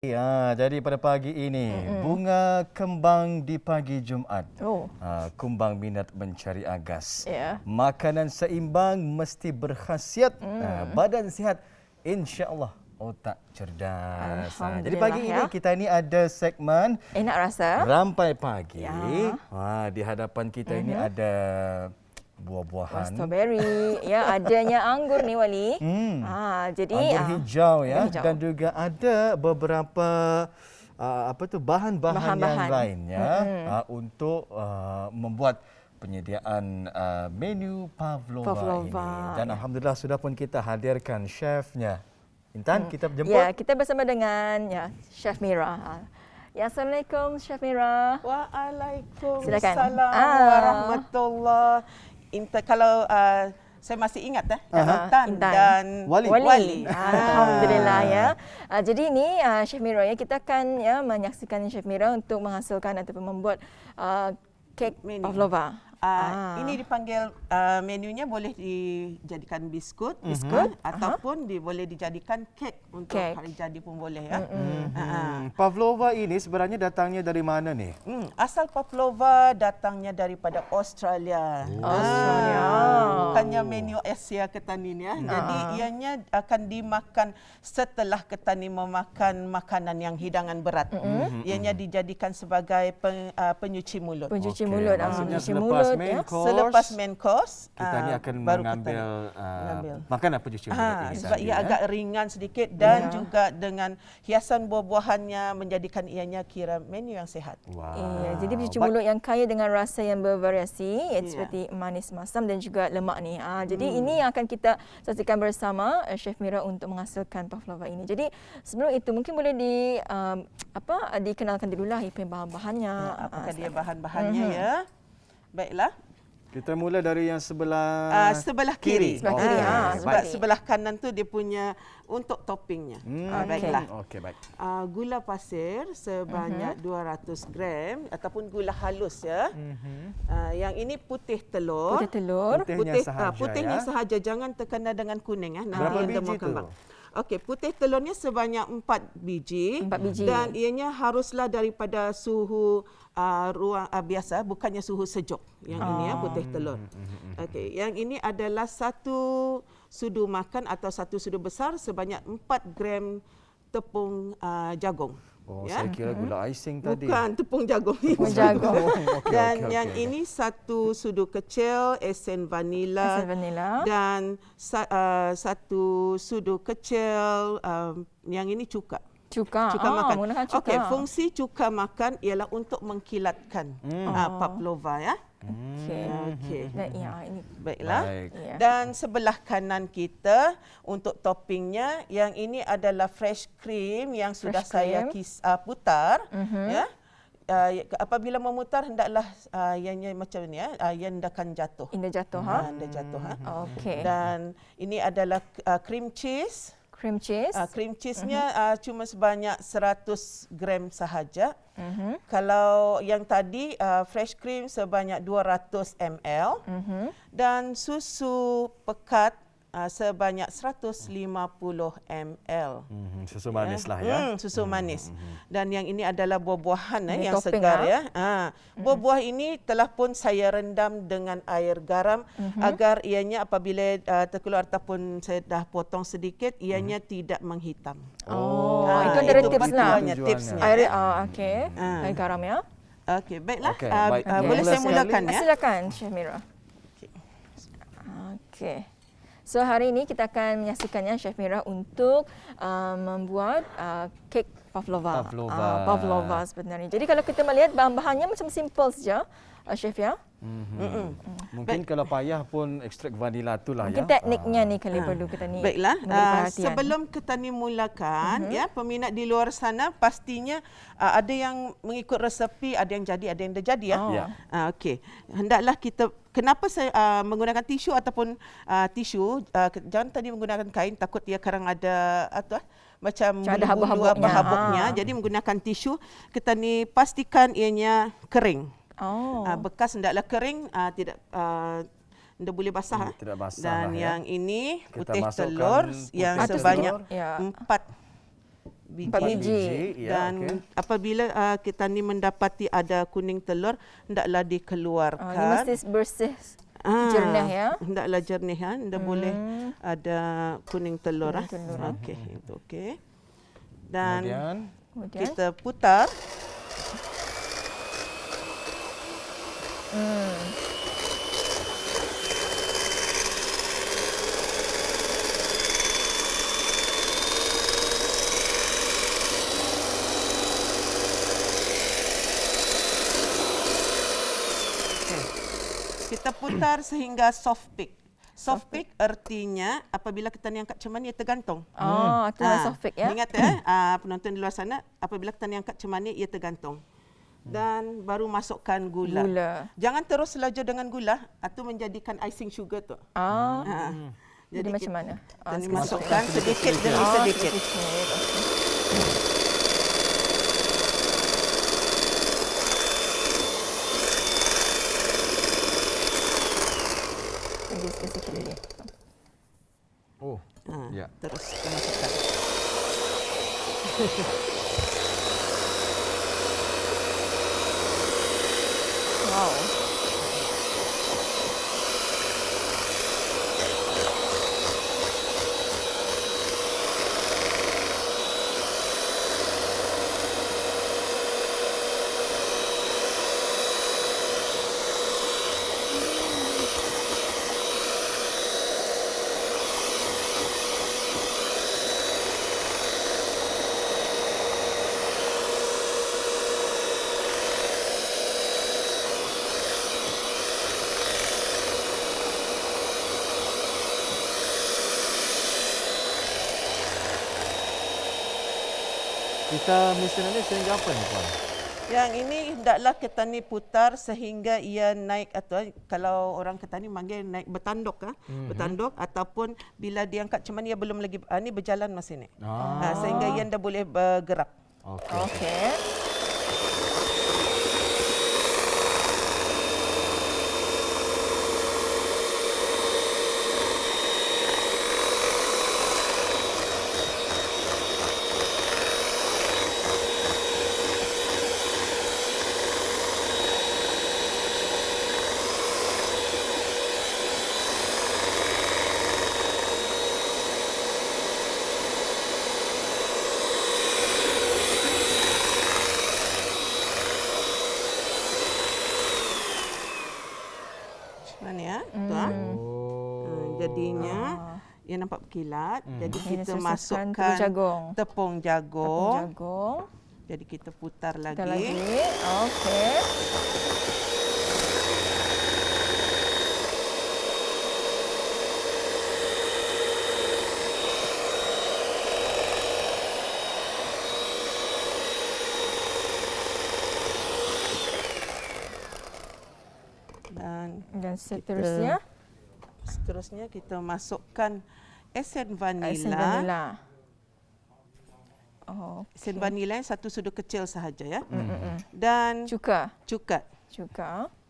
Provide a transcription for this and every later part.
Ya, jadi pada pagi ini, bunga kembang di pagi Jumaat. Kumbang minat mencari agas. Makanan seimbang mesti berkhasiat. Badan sihat, insya-Allah otak cerdas. Jadi pagi ini kita ini ada segmen enak rasa rampai pagi. Di hadapan kita ini ada buah-buahan. Strawberry, ya, adanya anggur ni Wali. Jadi anggur hijau ya, dan juga ada beberapa bahan-bahan yang lainnya untuk membuat penyediaan menu Pavlova ini. Dan alhamdulillah sudah pun kita hadirkan chefnya. Intan, kita jemput. Ya, kita bersama dengan Chef Mira. Ya, Assalamualaikum Chef Mira. Waalaikumsalam warahmatullahi. Kalau saya masih ingat Intan dan Wali. Alhamdulillah ya. Jadi ini Chef Mira ya, kita akan menyaksikan Chef Mira untuk menghasilkan ataupun membuat kek Pavlova. Ini dipanggil menunya boleh dijadikan biskut ataupun boleh dijadikan kek untuk hari jadi pun boleh ya. Pavlova ini sebenarnya datangnya dari mana nih? Asal Pavlova datangnya daripada Australia. Bukannya menu Asia Ketanin ya. Jadi ianya akan dimakan setelah ketani memakan makanan yang hidangan berat. Ianya dijadikan sebagai penyuci mulut. Pencuci mulut. Selepas main course kita ni akan mengambil makanan pencuci mulut ini. Sebab ia agak ringan sedikit dan juga dengan hiasan buah-buahannya menjadikan ianya kira menu yang sihat. Jadi pencuci mulut yang kaya dengan rasa yang bervariasi, seperti manis, masam dan juga lemak ni. Jadi ini yang akan kita saksikan bersama Chef Mira untuk menghasilkan Pavlova ini. Jadi sebelum itu mungkin boleh dikenalkan dululah bahan-bahannya. Apakah dia bahan-bahannya ya? Baiklah. Kita mula dari yang sebelah kiri. Sebab sebelah kanan tu dia punya untuk toppingnya. Baiklah. Okey, baik. Gula pasir sebanyak 200 gram ataupun gula halus ya. Yang ini putih telur. Putihnya sahaja, jangan terkena dengan kuning ya. Berapa biji tu? Okey, putih telurnya sebanyak 4 biji. Dan ianya haruslah daripada suhu ruang biasa, bukannya suhu sejuk. Yang ini ya, putih telur. Okey, yang ini adalah 1 sudu makan atau 1 sudu besar sebanyak 4 gram tepung jagung. Saya kira gula icing tadi. Bukan, tepung jagung. Dan yang ini 1 sudu kecil esen vanila. Dan 1 sudu kecil yang ini cuka. Cuka makan. Okey, fungsi cuka makan ialah untuk mengkilatkan Pavlova ya. Baiklah. Dan sebelah kanan kita untuk toppingnya, yang ini adalah fresh cream yang sudah saya putar. Apabila memutar hendaklah ianya macam ni ya, ia hendakan jatuh. Dan ini adalah cream cheese. Cream cheese-nya cuma sebanyak 100 gram sahaja. Kalau yang tadi fresh cream sebanyak 200 ml. Dan susu pekat sebanyak 150 ml. Susu manis lah ya. Susu manis. Dan yang ini adalah buah-buahan yang segar ya. Buah-buah ini telah pun saya rendam dengan air garam agar ianya apabila terkeluar ataupun saya dah potong sedikit, ianya tidak menghitam. Itu ada tipsnya. Air garam ya. Okey, baiklah. Boleh saya mulakan ya? Silakan Chef Mira. Okey. So hari ini kita akan menyaksikannya Chef Mira untuk membuat kek Pavlova. Pavlova sebenarnya. Jadi kalau kita melihat bahan-bahannya macam simple saja, Chef ya. Mungkin kalau payah pun ekstrak vanila itulah ya. Mungkin tekniknya ni kalau perlu kita ni. Baiklah. Sebelum kita ni mulakan peminat di luar sana pastinya ada yang mengikut resepi, ada yang jadi, ada yang dah jadi ya. Okey. Hendaklah kita kenapa saya menggunakan tisu ataupun tisu, jangan tadi menggunakan kain, takut dia kadang ada macam habuk-habuknya. Jadi menggunakan tisu, kita ni pastikan ianya kering. Bekas hendaklah kering, tidak boleh basah. Dan yang ini putih telur yang sebanyak 4 biji. Dan apabila kita ni mendapati ada kuning telur, hendaklah dikeluarkan. Ini mesti bersih, jernih ya. Hendaklah jernih ya. Tidak boleh ada kuning telur. Okey, itu okey. Dan kemudian kita putar. Kita putar sehingga soft peak. Soft peak artinya apabila ketan yang angkat cemani ia tergantung. Itulah soft peak ya. Ingat penonton di luar sana, apabila ketan yang angkat cemani ia tergantung. Dan baru masukkan gula. Jangan terus laju dengan gula atau menjadikan icing sugar tu. Jadi macam mana? Masukkan sedikit demi sedikit. Sikit lagi. Terus kita masukkan. Wow. Kita mesin ini sehingga apa ni Puan? Yang ini hendaklah ketan ni putar sehingga ia naik, atau kalau orang ketan ni panggil naik bertanduk bertanduk, ataupun bila diangkat cemani ia belum lagi ni berjalan mesin ni. Sehingga ia dah boleh bergerak. Okey. Jadinya ia nampak berkilat. Jadi kita masukkan tepung jagung. Jadi kita putar lagi. Okey. Dan seterusnya kita masukkan esen vanila. Esen vanila yang satu sudu kecil sahaja ya. Dan cuka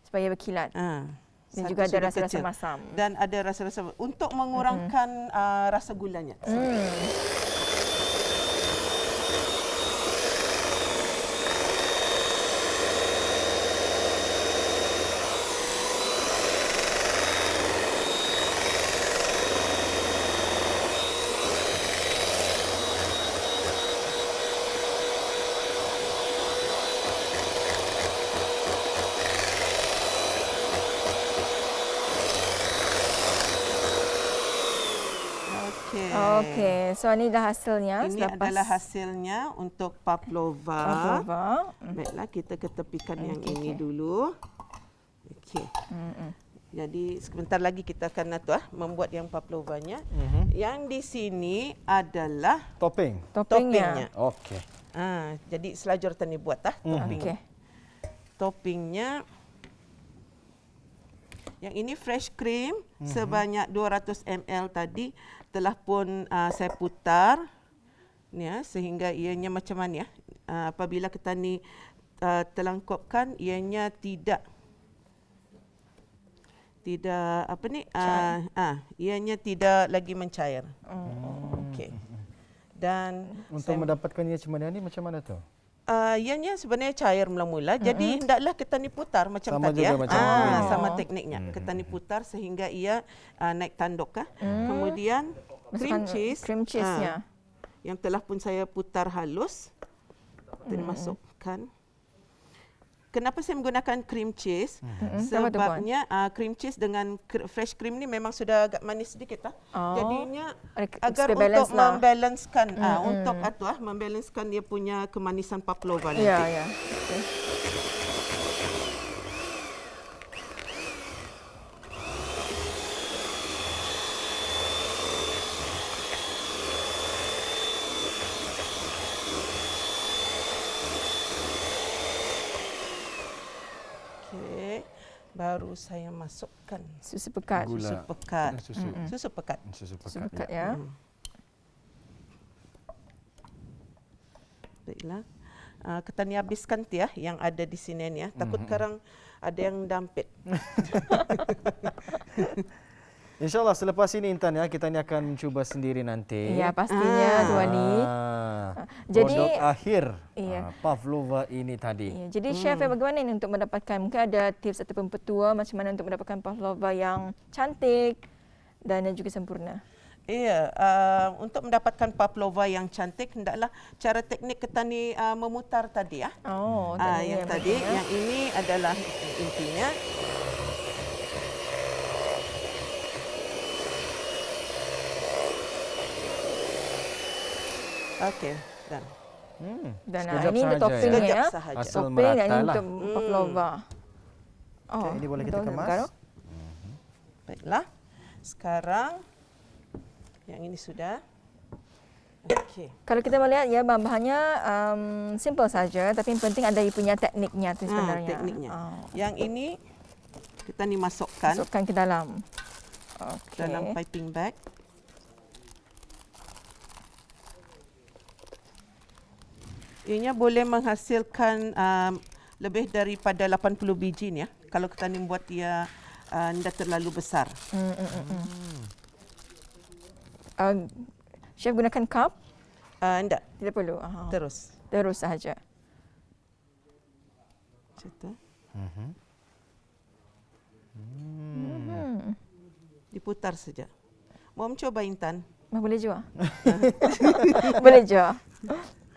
supaya berkilat. Dan juga ada rasa-rasa masam. Dan ada rasa-rasa untuk mengurangkan rasa gulanya. Okey, so ini dah hasilnya. Ini adalah hasilnya untuk pavlova. Baiklah, kita ketepikan yang ini dulu. Okey. Jadi sebentar lagi kita akan membuat yang pavlovanya. Yang di sini adalah toppingnya. Okey. Jadi selajur tani buat toppingnya. Toppingnya yang ini fresh cream sebanyak 200 ml tadi telah pun saya putar ni sehingga ianya macam mana apabila kita ni telangkupkan ianya tidak ianya tidak lagi mencair. Okey. Dan untuk mendapatkannya macam mana tu? Ianya sebenarnya cair mula-mula. Jadi hendaklah ketan diputar macam sama tadi ya. Macam sama tekniknya. Ketan diputar sehingga ia naik tanduk Kemudian cream cheese-nya yang telah pun saya putar halus. Kita masukkan. Kenapa saya menggunakan cream cheese? Sebabnya cream cheese dengan fresh cream ni memang sudah agak manis sedikit Jadinya agar untuk membalancekan membalancekan dia punya kemanisan pavlova nanti. Ya. Okay. Baru saya masukkan susu pekat. Susu pekat ya. Baiklah. Ketan ni habiskan ya yang ada di sini ni ya. Takut sekarang ada yang dampit. InsyaAllah selepas ini Intan ya, kita ni akan mencuba sendiri nanti. Ya, pastinya Tuani. Jadi produk akhir pavlova ini tadi. Ya, jadi chef, bagaimana ini untuk mendapatkan, mungkin ada tips ataupun petua macam mana untuk mendapatkan pavlova yang cantik dan juga sempurna? Iya, untuk mendapatkan pavlova yang cantik hendaklah cara teknik ketan ni memutar tadi ya. Yang tadi, yang ini adalah intinya. Okey, dan ini untuk topping ya. Topping yang ini untuk pavlova. Ini boleh kita kemas. Baiklah. Sekarang yang ini sudah. Okey. Kalau kita melihat ya bahan-bahannya simple saja, tapi yang penting ada punya tekniknya tu sebenarnya. Tekniknya. Yang ini kita ni masukkan ke dalam. Dalam piping bag. Ianya boleh menghasilkan lebih daripada 80 biji ni ya. Kalau kita ni buat dia tidak terlalu besar. Chef gunakan cup? Tidak. Tidak perlu. Terus sahaja. Macam diputar saja. Mau mencoba Intan? Boleh juga. Boleh juga.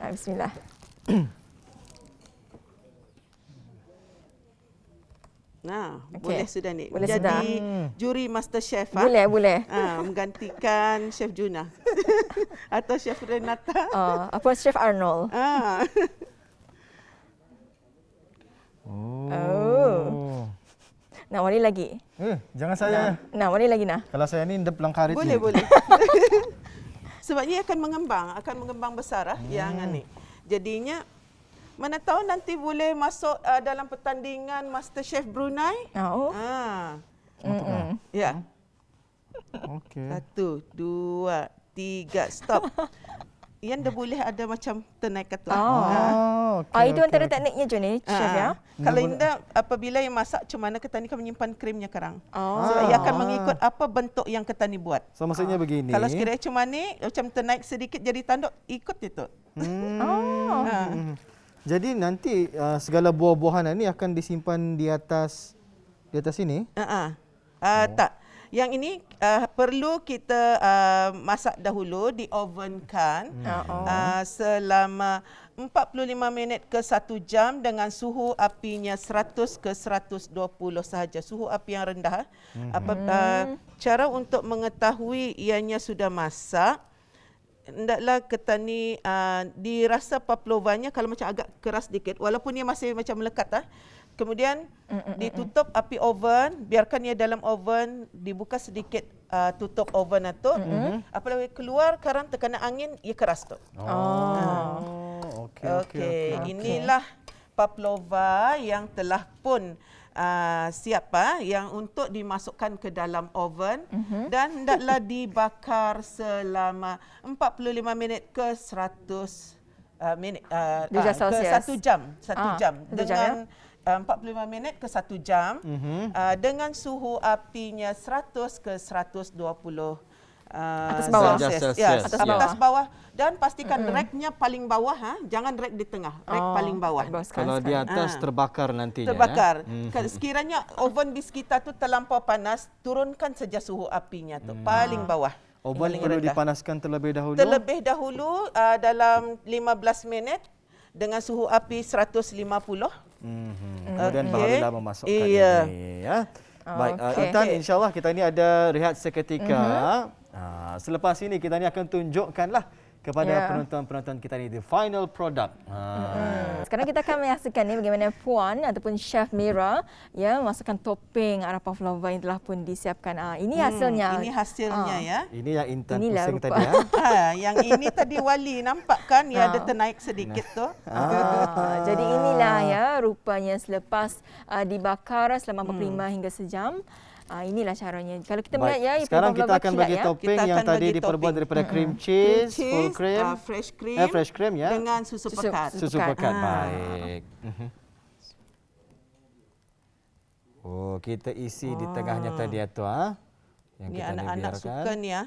Bismillah. Boleh sudah ni. Boleh jadi sudah. Juri Master Chef. Boleh. Menggantikan Chef Juna. Atau Chef Renata. Apa Chef Arnold. Nak wali lagi? Jangan saya. Nak wali lagi nak? Kalau saya ni ndep langkarit ni. Boleh. Sebabnya akan mengembang besar yang ni. Jadinya mana tahu nanti boleh masuk dalam pertandingan MasterChef Brunei. Ya. Okey. 1, 2, 3, stop. Yang dah boleh ada macam ternaik ke tu. Itu antara tekniknya je ni, chef ya. Kalau indah apabila yang masak macam mana ketan ni kan menyimpan krimnya kerang. Sebab ia akan mengikut apa bentuk yang ketan ni buat. So maksudnya begini. Kalau sekiranya macam ni, macam ternaik sedikit jadi tanduk, ikut itu. Jadi nanti segala buah-buahan ni akan disimpan di atas ini? Tak. Yang ini perlu kita masak dahulu, di ovenkan selama 45 minit ke 1 jam dengan suhu apinya 100 ke 120 sahaja. Suhu api yang rendah. Cara untuk mengetahui ianya sudah masak, hendaklah ketan ni dirasa pavlovanya kalau macam agak keras sedikit, walaupun ia masih macam melekat. Kemudian ditutup api oven, biarkan ia dalam oven, dibuka sedikit tutup oven itu. Apabila keluar karang tekanan angin, ia keras tu. Okey. Inilah pavlova yang telah pun siap yang untuk dimasukkan ke dalam oven dan hendaklah dibakar selama 45 minit ke 100 minit ke 1 jam. 1 jam dengan 45 minit ke 1 jam dengan suhu apinya 100 ke 120 atas bawah. Atas bawah. Dan pastikan racknya paling bawah, jangan rack di tengah, rack paling bawah. Kalau di atas terbakar nantinya. Terbakar. Sekiranya oven bis kita tu terlampau panas, turunkan saja suhu apinya tu paling bawah. Oven perlu dipanaskan terlebih dahulu? Terlebih dahulu dalam 15 minit dengan suhu api 150. Kemudian barulah memasukkan ini. Ya. Baik, Intan, insyaAllah kita ini ada rehat seketika. Selepas ini kita ni akan tunjukkanlah kepada penonton-penonton kita ni the final product. Sekarang kita akan menyaksikan ni bagaimana Puan ataupun Chef Mira masukkan topping arah pavlova yang telah pun disiapkan. Ini hasilnya. Ini hasilnya ya. Ini yang Intan pusing tadi yang ini tadi Wali nampak kan ada ternaik sedikit tu. Jadi inilah ya rupanya selepas dibakar selama 45 hingga sejam. Inilah caranya. Kalau kita melihat sekarang kita akan bagi topping yang tadi diperbuat daripada cream cheese, full cream, fresh cream ya, dengan susu pekat. Susu pekat. Baik. Oh, kita isi di tengahnya tadi tu yang ini kita anak-anak suka ni ya.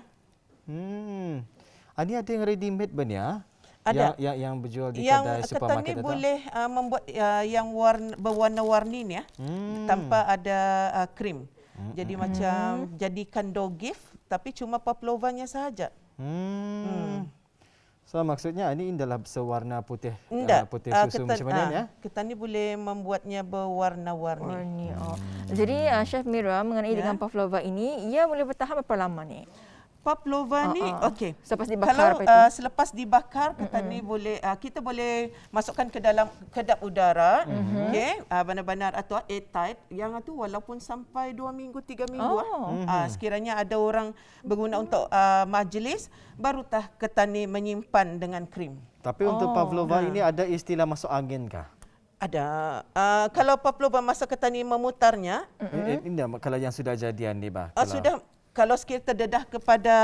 Ini ada yang ready made ben ya? Ada. Yang berjual di kedai supermarket itu. Yang boleh membuat yang berwarna-warni ni ya. Tanpa ada krim. Jadi macam jadikan dough gift tapi cuma pavlovanya sahaja. So maksudnya ini adalah sewarna putih putih susu macam mana ya? Kita ni boleh membuatnya berwarna-warni. Jadi Chef Mira mengenai dengan pavlova ini, ia boleh bertahan berapa lama ni? Pavlova ni okey. Selepas dibakar selepas dibakar kita boleh masukkan ke dalam kedap udara, okey, benar-benar atau airtight yang tu walaupun sampai 2 minggu 3 minggu sekiranya ada orang berguna untuk majlis barutah ketani menyimpan dengan krim. Tapi untuk pavlova ini ada istilah masuk angin kah? Ada. Kalau pavlova masa ketani memutarnya, kalau yang sudah jadian ni sudah. Kalau sekiranya terdedah kepada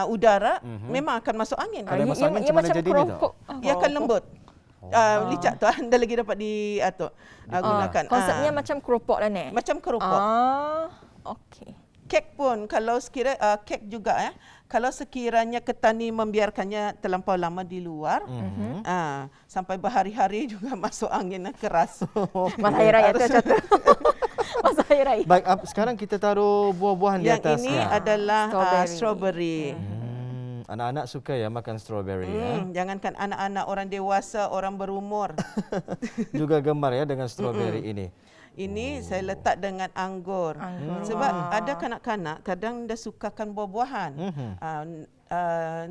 udara, memang akan masuk angin. Kalau masuk angin macam mana jadinya tu? Ia akan lembut. Licak tu anda lagi dapat gunakan. Konsepnya macam keropok lah ni. Macam keropok. Okey. Kek pun kalau sekiranya kek juga kalau sekiranya ketani membiarkannya terlampau lama di luar, sampai berhari-hari juga masuk angin keras. Mas Hari Raya tu contoh. Mas Hari Raya. Baik, sekarang kita taruh buah-buahan di atasnya. Yang ini adalah strawberry. Anak-anak suka ya makan strawberry Jangankan anak-anak, orang dewasa, orang berumur juga gemar ya dengan strawberry ini. Ini saya letak dengan anggur. Sebab ada kanak-kanak kadang dah sukakan buah-buahan.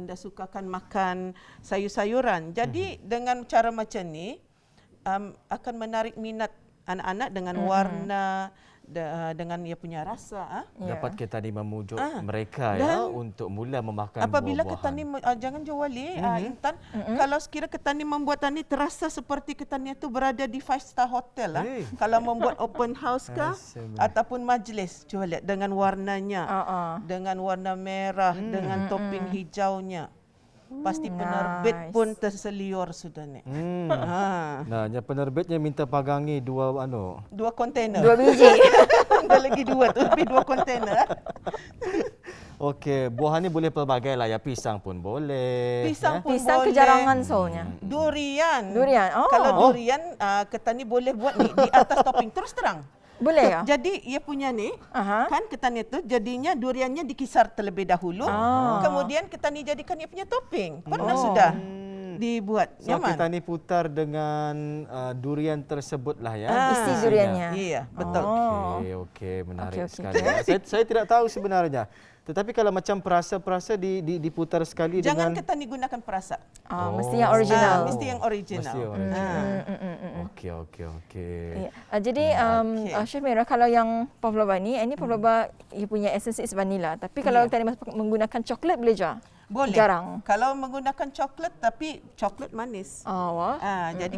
Dah sukakan makan sayur-sayuran. Jadi dengan cara macam ni akan menarik minat anak-anak dengan warna, dengan ia punya rasa. Dapat kita ni memujuk mereka ya untuk mula memakan apabila buah-buahan. Ketani jangan Wali, Intan, kalau sekira ketani membuat tani terasa seperti ketani itu berada di 5-star hotel Kalau membuat open house kah ataupun majlis, cuba lihat dengan warnanya, dengan warna merah, dengan topping hijaunya. Pasti penerbit pun terseliur sudah ni. Nah, penerbitnya minta pagangi 2 kontainer. 2 biji. Ada lagi 2 tu, tapi 2 kontainer. Okey, buah ni boleh pelbagai lah ya, pisang pun boleh. Pisang pun pisang boleh. kejarangan soalnya. Durian. Kalau durian ketani boleh buat ni di atas topping terus terang. Boleh ya? Jadi ia punya ni, kan ketani itu jadinya duriannya dikisar terlebih dahulu. Kemudian ketani jadikan ia punya topping. Pernah sudah dibuat. So kita ni putar dengan durian tersebut lah ya. Isi duriannya. Iya, betul. Okey, menarik sekali. Saya tidak tahu sebenarnya. Tetapi kalau macam perasa-perasa diputar sekali jangan dengan... ketani gunakan perasa. Mesti yang original. Mesti yang original. Okey. Jadi Chef Mira, kalau yang pavlova ni, pavlova ia punya esensi is vanilla. Tapi kalau tadi menggunakan coklat boleh juga? Boleh. Jarang. Kalau menggunakan coklat tapi coklat manis. Jadi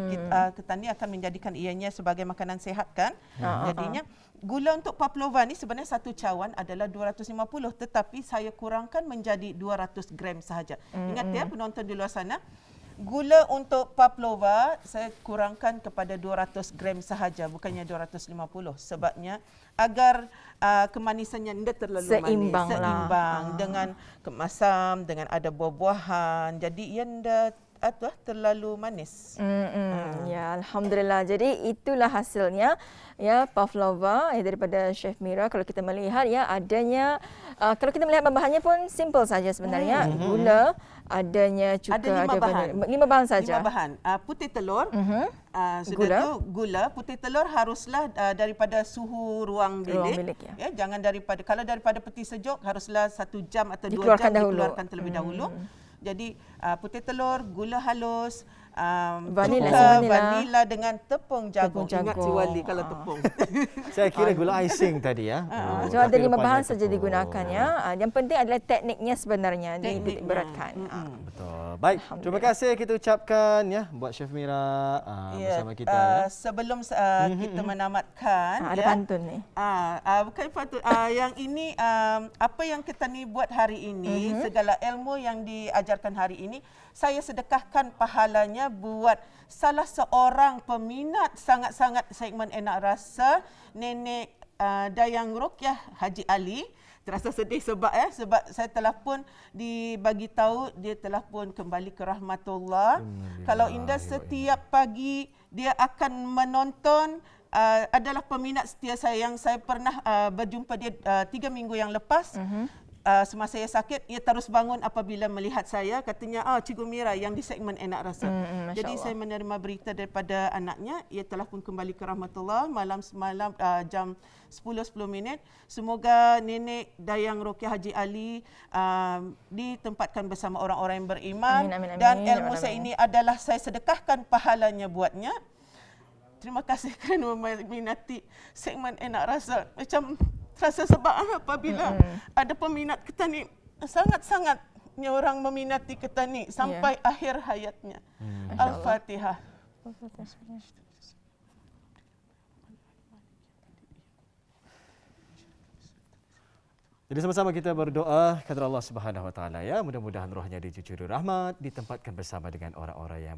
ketani akan menjadikan ianya sebagai makanan sihat kan. Jadinya gula untuk pavlova ni sebenarnya 1 cawan adalah 250, tetapi saya kurangkan menjadi 200 gram sahaja. Ingat ya penonton di luar sana, Gula untuk pavlova saya kurangkan kepada 200 gram sahaja, bukannya 250. Sebabnya agar kemanisannya tidak terlalu seimbang manis, seimbang dengan kemasam, dengan ada buah-buahan. Jadi ia tidak terlalu manis. Ya, alhamdulillah. Jadi itulah hasilnya ya pavlova daripada Chef Mira. Kalau kita melihat ya adanya kalau kita melihat bahan-bahannya pun simple saja sebenarnya. Gula, adanya juga ada 5 bahan. 5 bahan saja. 5 bahan. Putih telur. Sudah tu gula, putih telur haruslah daripada suhu ruang bilik. Ya, jangan kalau daripada peti sejuk haruslah 1 jam atau 2 jam dikeluarkan terlebih dahulu. Jadi putih telur, gula halus, vanila dengan tepung jagung. Ingat si Wali kalau tepung. Saya kira gula icing tadi ya. So ada 5 bahan saja digunakan ya. Yang penting adalah tekniknya sebenarnya diberatkan. Betul. Baik, terima kasih kita ucapkan ya buat Chef Mira bersama kita ya. Sebelum kita menamatkan ada pantun ni. Bukan pantun. Yang ini apa yang kita ni buat hari ini, segala ilmu yang diajarkan hari ini, saya sedekahkan pahalanya buat salah seorang peminat sangat-sangat segmen Enak Rasa, Nenek Dayang Rukyah Haji Ali. Terasa sedih sebab saya telah pun dibagi tahu dia telah pun kembali ke rahmatullah. Kalau Indah setiap pagi dia akan menonton, adalah peminat setia saya yang saya pernah berjumpa dia 3 minggu yang lepas. Semasa saya sakit, ia terus bangun apabila melihat saya. Katanya, Cikgu Mira yang di segmen Enak Rasa. Jadi saya menerima berita daripada anaknya. Ia telah pun kembali ke rahmatullah malam semalam jam 10:10. Semoga Nenek Dayang Rukyah Haji Ali ditempatkan bersama orang-orang yang beriman. Amin. Dan ilmu saya ini adalah saya sedekahkan pahalanya buatnya. Terima kasih kerana meminati segmen Enak Rasa. Macam rasa sebab apabila ada peminat kita ni, sangat-sangatnya orang meminati kita ni sampai akhir hayatnya. Al-Fatihah. Jadi sama-sama kita berdoa kepada Allah Subhanahu Wa Taala ya, mudah-mudahan rohnya dicucuri rahmat, ditempatkan bersama dengan orang-orang yang